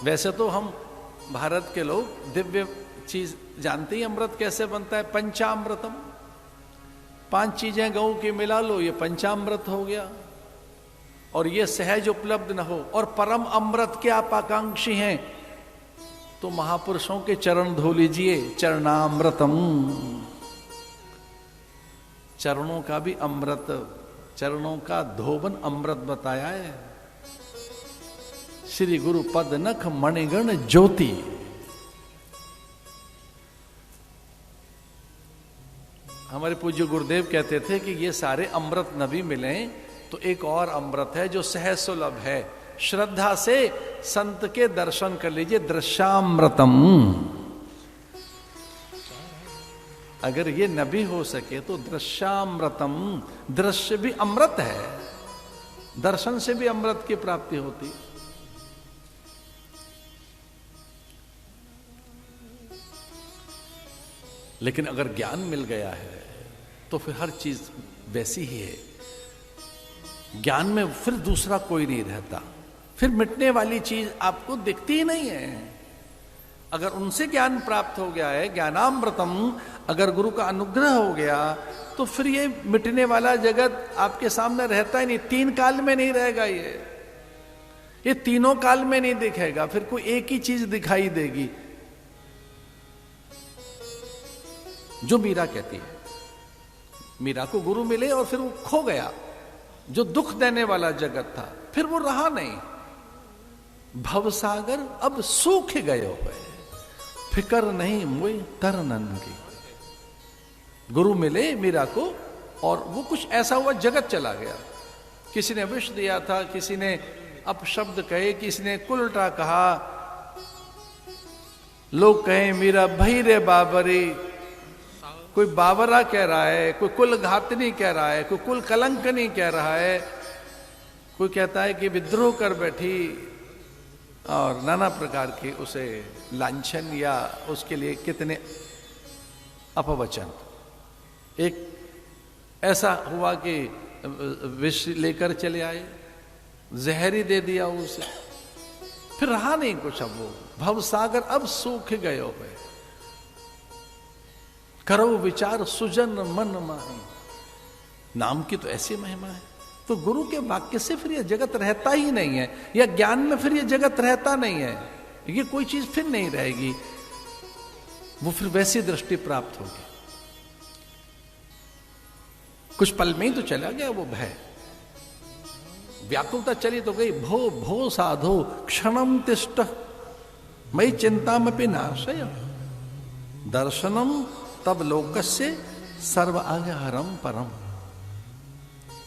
वैसे तो हम भारत के लोग दिव्य चीज जानते ही, अमृत कैसे बनता है। पंचामृतम, 5 चीजें गऊ की मिला लो, ये पंचामृत हो गया। और ये सहज उपलब्ध न हो, और परम अमृत के आप आकांक्षी हैं, तो महापुरुषों के चरण धो लीजिए, चरणामृतम। चरणों का भी अमृत, चरणों का धोबन अमृत बताया है। श्री गुरु पद नख मणिगण ज्योति। हमारे पूज्य गुरुदेव कहते थे कि ये सारे अमृत न भी मिले तो एक और अमृत है जो सहज सुलभ है। श्रद्धा से संत के दर्शन कर लीजिए, दृश्यामृतम। अगर ये न भी हो सके तो दृश्यामृतम, दृश्य भी अमृत है, दर्शन से भी अमृत की प्राप्ति होती। लेकिन अगर ज्ञान मिल गया है तो फिर हर चीज वैसी ही है। ज्ञान में फिर दूसरा कोई नहीं रहता, फिर मिटने वाली चीज आपको दिखती ही नहीं है। अगर उनसे ज्ञान प्राप्त हो गया है, ज्ञानामृतम, अगर गुरु का अनुग्रह हो गया तो फिर ये मिटने वाला जगत आपके सामने रहता ही नहीं। 3 काल में नहीं रहेगा, ये तीनों काल में नहीं दिखेगा, फिर कोई एक ही चीज दिखाई देगी जो मीरा कहती है। मीरा को गुरु मिले और फिर वो खो गया, जो दुख देने वाला जगत था, फिर वो रहा नहीं। भवसागर अब सूख गयो है, फिकर नहीं मुई तरनन की। गुरु मिले मीरा को और वो कुछ ऐसा हुआ, जगत चला गया। किसी ने विष दिया था, किसी ने अपशब्द कहे, किसी ने उल्टा कहा। लोग कहे मीरा भई रे बाबरी, कोई बाबरा कह रहा है, कोई कुल घातनी कह रहा है, कोई कुल कलंकनी कह रहा है, कोई कहता है कि विद्रोह कर बैठी, और नाना प्रकार के उसे लांछन या उसके लिए कितने अपवचन। एक ऐसा हुआ कि विष लेकर चले आए, जहर ही दे दिया उसे, फिर रहा नहीं कुछ। अब वो भवसागर अब सूख गयो है, करो विचार सुजन मन माही। नाम की तो ऐसी महिमा है। तो गुरु के वाक्य से फिर यह जगत रहता ही नहीं है, या ज्ञान में फिर यह जगत रहता नहीं है, ये कोई चीज फिर नहीं रहेगी। वो फिर वैसी दृष्टि प्राप्त होगी। कुछ पल में ही तो चला गया वो भय, व्याकुलता चली तो गई। भो भो साधो क्षणम तिष्ठ मई चिंता में नाशय दर्शनम तब लोकस्य सर्व आज्ञाहरम परम।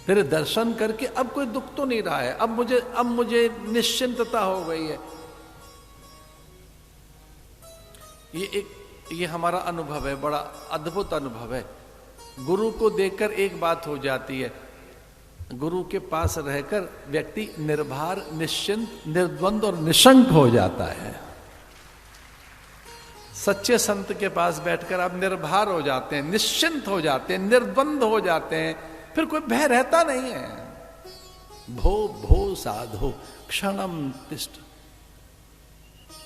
तेरे दर्शन करके अब कोई दुख तो नहीं रहा है, अब मुझे निश्चिंतता हो गई है। ये हमारा अनुभव है, बड़ा अद्भुत अनुभव है। गुरु को देखकर एक बात हो जाती है, गुरु के पास रहकर व्यक्ति निर्भर, निश्चिंत, निर्द्वंद और निशंक हो जाता है। सच्चे संत के पास बैठकर आप निर्भर हो जाते हैं, निश्चिंत हो जाते हैं, निर्द्वंद हो जाते हैं, फिर कोई भय रहता नहीं है। भो भो साधो क्षणम तिष्ठ।